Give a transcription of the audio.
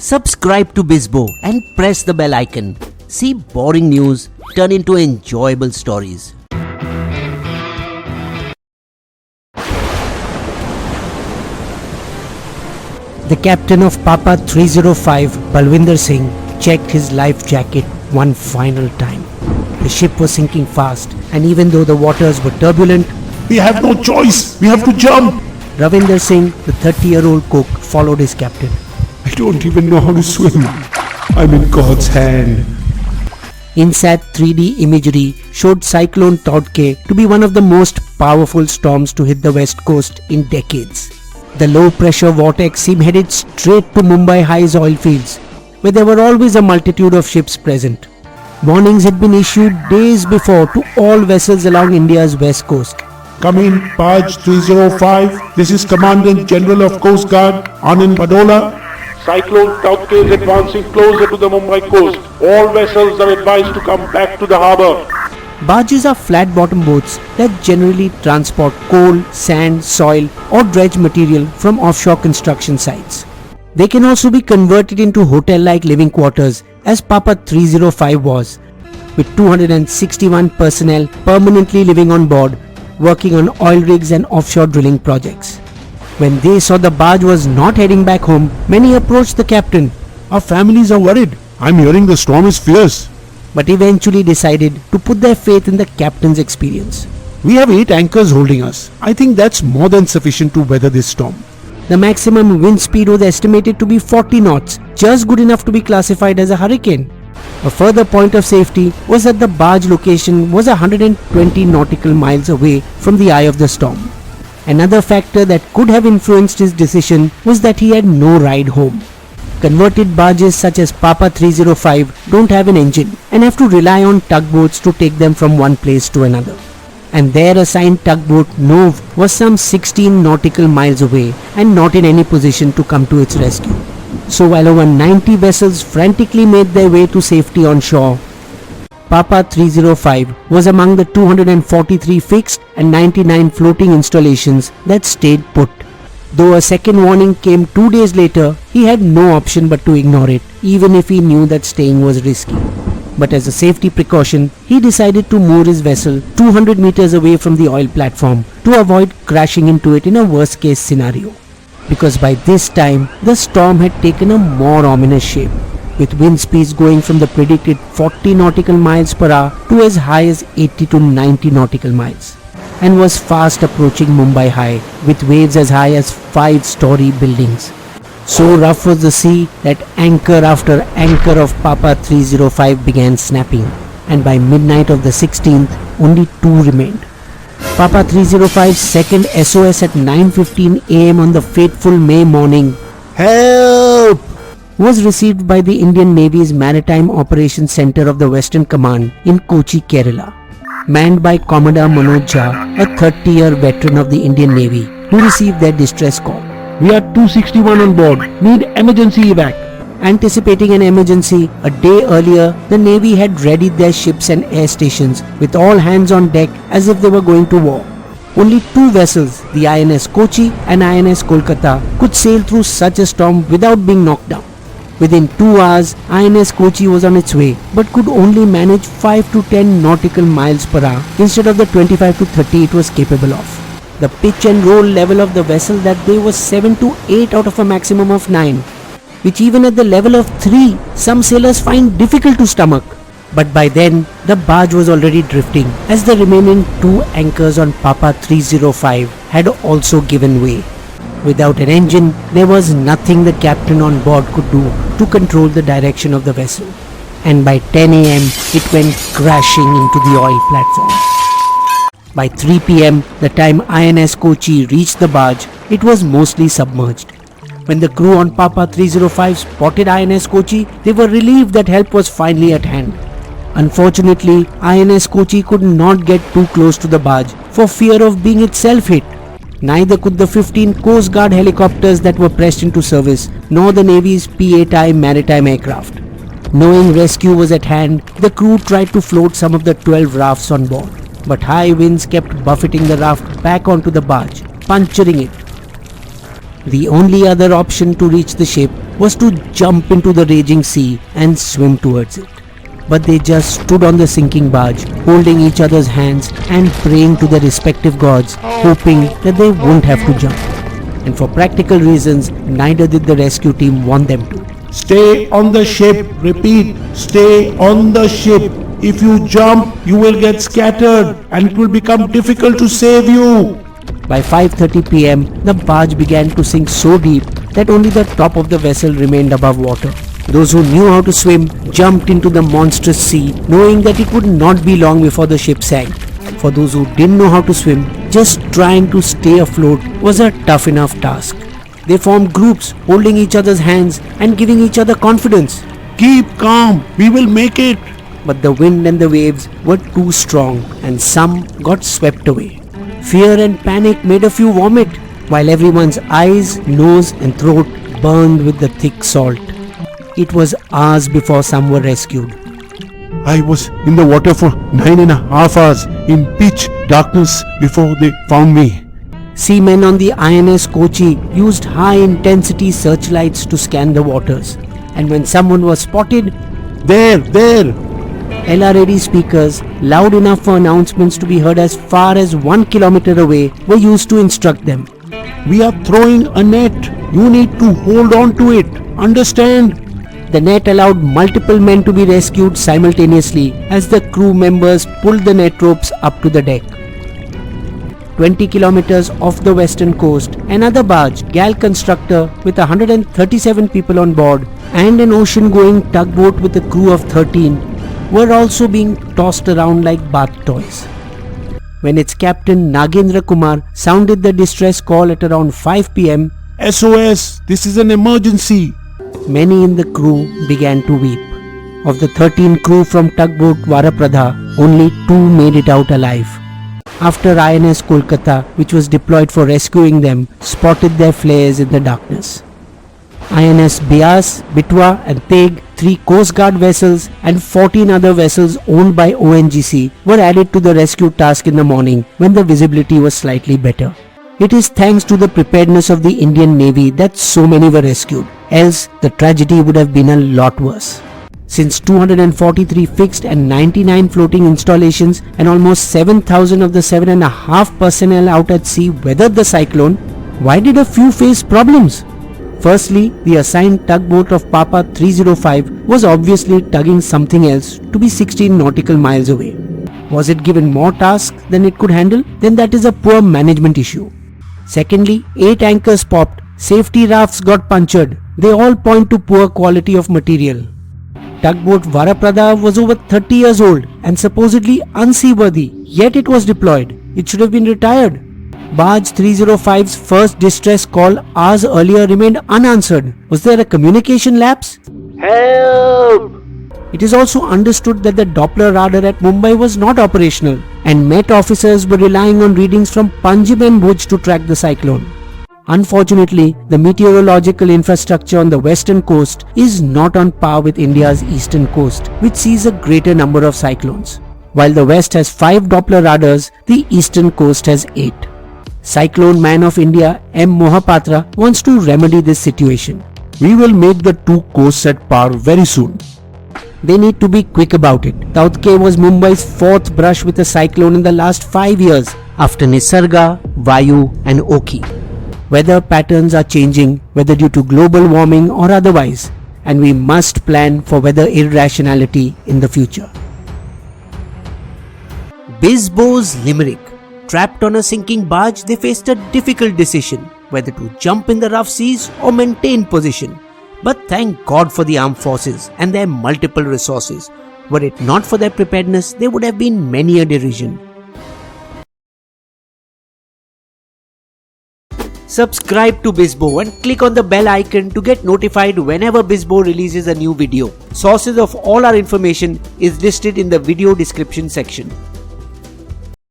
Subscribe to Bisbo and press the bell icon. See boring news turn into enjoyable stories. The captain of Pappa 305, Balwinder Singh, checked his life jacket one final time. The ship was sinking fast, and even though the waters were turbulent, we have no choice. We have to jump. Ravinder Singh, the 30-year-old cook, followed his captain. I don't even know how to swim. I'm in God's hand. INSAT 3D imagery showed Cyclone Tauktae to be one of the most powerful storms to hit the west coast in decades. The low-pressure vortex seemed headed straight to Mumbai High's oil fields, where there were always a multitude of ships present. Warnings had been issued days before to all vessels along India's west coast. Come in, Barge 305. This is Commandant General of Coast Guard, Anand Badola. Cyclone Tauktae is advancing closer to the Mumbai coast. All vessels are advised to come back to the harbour. Barges are flat-bottom boats that generally transport coal, sand, soil or dredge material from offshore construction sites. They can also be converted into hotel-like living quarters, as Pappa 305 was, with 261 personnel permanently living on board, working on oil rigs and offshore drilling projects. When they saw the barge was not heading back home, many approached the captain. Our families are worried. I'm hearing the storm is fierce. But eventually decided to put their faith in the captain's experience. We have 8 anchors holding us. I think that's more than sufficient to weather this storm. The maximum wind speed was estimated to be 40 knots, just good enough to be classified as a hurricane. A further point of safety was that the barge location was 120 nautical miles away from the eye of the storm. Another factor that could have influenced his decision was that he had no ride home. Converted barges such as Pappa 305 don't have an engine and have to rely on tugboats to take them from one place to another. And their assigned tugboat Nov was some 16 nautical miles away and not in any position to come to its rescue. So while over 90 vessels frantically made their way to safety on shore, Pappa 305 was among the 243 fixed and 99 floating installations that stayed put. Though a second warning came 2 days later, he had no option but to ignore it, even if he knew that staying was risky. But as a safety precaution, he decided to moor his vessel 200 meters away from the oil platform to avoid crashing into it in a worst case scenario. Because by this time, the storm had taken a more ominous shape, with wind speeds going from the predicted 40 nautical miles per hour to as high as 80 to 90 nautical miles, and was fast approaching Mumbai High with waves as high as 5-story buildings. So rough was the sea that anchor after anchor of Pappa 305 began snapping, and by midnight of the 16th, only 2 remained. Pappa 305's second SOS at 9:15 am on the fateful May morning, "Help!" was received by the Indian Navy's Maritime Operations Center of the Western Command in Kochi, Kerala, manned by Commodore Manoj Jha, a 30-year veteran of the Indian Navy, who received their distress call. We are 261 on board. Need emergency evac. Anticipating an emergency, a day earlier, the Navy had readied their ships and air stations with all hands on deck as if they were going to war. Only 2 vessels, the INS Kochi and INS Kolkata, could sail through such a storm without being knocked down. Within 2 hours, INS Kochi was on its way, but could only manage 5 to 10 nautical miles per hour instead of the 25 to 30 it was capable of. The pitch and roll level of the vessel that day was 7 to 8 out of a maximum of 9, which even at the level of 3, some sailors find difficult to stomach. But by then, the barge was already drifting, as the remaining 2 anchors on Pappa 305 had also given way. Without an engine, there was nothing the captain on board could do to control the direction of the vessel. And by 10 am, it went crashing into the oil platform. By 3 pm, the time INS Kochi reached the barge, it was mostly submerged. When the crew on Pappa 305 spotted INS Kochi, they were relieved that help was finally at hand. Unfortunately, INS Kochi could not get too close to the barge for fear of being itself hit. Neither could the 15 Coast Guard helicopters that were pressed into service, nor the Navy's P-8I maritime aircraft. Knowing rescue was at hand, the crew tried to float some of the 12 rafts on board, but high winds kept buffeting the raft back onto the barge, puncturing it. The only other option to reach the ship was to jump into the raging sea and swim towards it. But they just stood on the sinking barge, holding each other's hands and praying to their respective gods, hoping that they won't have to jump. And for practical reasons, neither did the rescue team want them to. Stay on the ship. Repeat, stay on the ship. If you jump, you will get scattered and it will become difficult to save you. By 5:30 p.m., the barge began to sink so deep that only the top of the vessel remained above water. Those who knew how to swim jumped into the monstrous sea, knowing that it would not be long before the ship sank. For those who didn't know how to swim, just trying to stay afloat was a tough enough task. They formed groups, holding each other's hands and giving each other confidence. Keep calm, we will make it. But the wind and the waves were too strong and some got swept away. Fear and panic made a few vomit, while everyone's eyes, nose and throat burned with the thick salt. It was hours before some were rescued. I was in the water for 9.5 hours in pitch darkness before they found me. Seamen on the INS Kochi used high-intensity searchlights to scan the waters. And when someone was spotted, There! LRAD speakers, loud enough for announcements to be heard as far as 1 kilometer away, were used to instruct them. We are throwing a net. You need to hold on to it. Understand? The net allowed multiple men to be rescued simultaneously as the crew members pulled the net ropes up to the deck. 20 kilometers off the western coast, another barge, Gal Constructor, with 137 people on board, and an ocean-going tugboat with a crew of 13, were also being tossed around like bath toys. When its captain Nagendra Kumar sounded the distress call at around 5 p.m, SOS! This is an emergency! many in the crew began to weep. Of the 13 crew from tugboat Varapada, only 2 made it out alive. After INS Kolkata, which was deployed for rescuing them, spotted their flares in the darkness. INS Bias, Bitwa and Teg, 3 Coast Guard vessels and 14 other vessels owned by ONGC were added to the rescue task in the morning when the visibility was slightly better. It is thanks to the preparedness of the Indian Navy that so many were rescued, else the tragedy would have been a lot worse. Since 243 fixed and 99 floating installations and almost 7,000 of the 7.5 personnel out at sea weathered the cyclone, why did a few face problems? Firstly, the assigned tugboat of Pappa 305 was obviously tugging something else to be 16 nautical miles away. Was it given more tasks than it could handle? Then that is a poor management issue. Secondly, 8 anchors popped, safety rafts got punctured. They all point to poor quality of material. Tugboat Varapada was over 30 years old and supposedly unseaworthy, yet it was deployed. It should have been retired. Barge 305's first distress call hours earlier remained unanswered. Was there a communication lapse? Help! It is also understood that the Doppler radar at Mumbai was not operational and Met officers were relying on readings from Panjim and Bhuj to track the cyclone. Unfortunately, the meteorological infrastructure on the western coast is not on par with India's eastern coast, which sees a greater number of cyclones. While the west has 5 Doppler radars, the eastern coast has 8. Cyclone Man of India M. Mohapatra wants to remedy this situation. We will make the 2 coasts at par very soon. They need to be quick about it. Tauktae was Mumbai's 4th brush with a cyclone in the last 5 years, After Nisarga, Vayu and Oki. Weather patterns are changing, whether due to global warming or otherwise, and we must plan for weather irrationality in the future. Bisbo's limerick. Trapped on a sinking barge, they faced a difficult decision, whether to jump in the rough seas or maintain position. But thank God for the armed forces and their multiple resources. Were it not for their preparedness, there would have been many a derision. Subscribe to Bisbo and click on the bell icon to get notified whenever Bisbo releases a new video. Sources of all our information is listed in the video description section.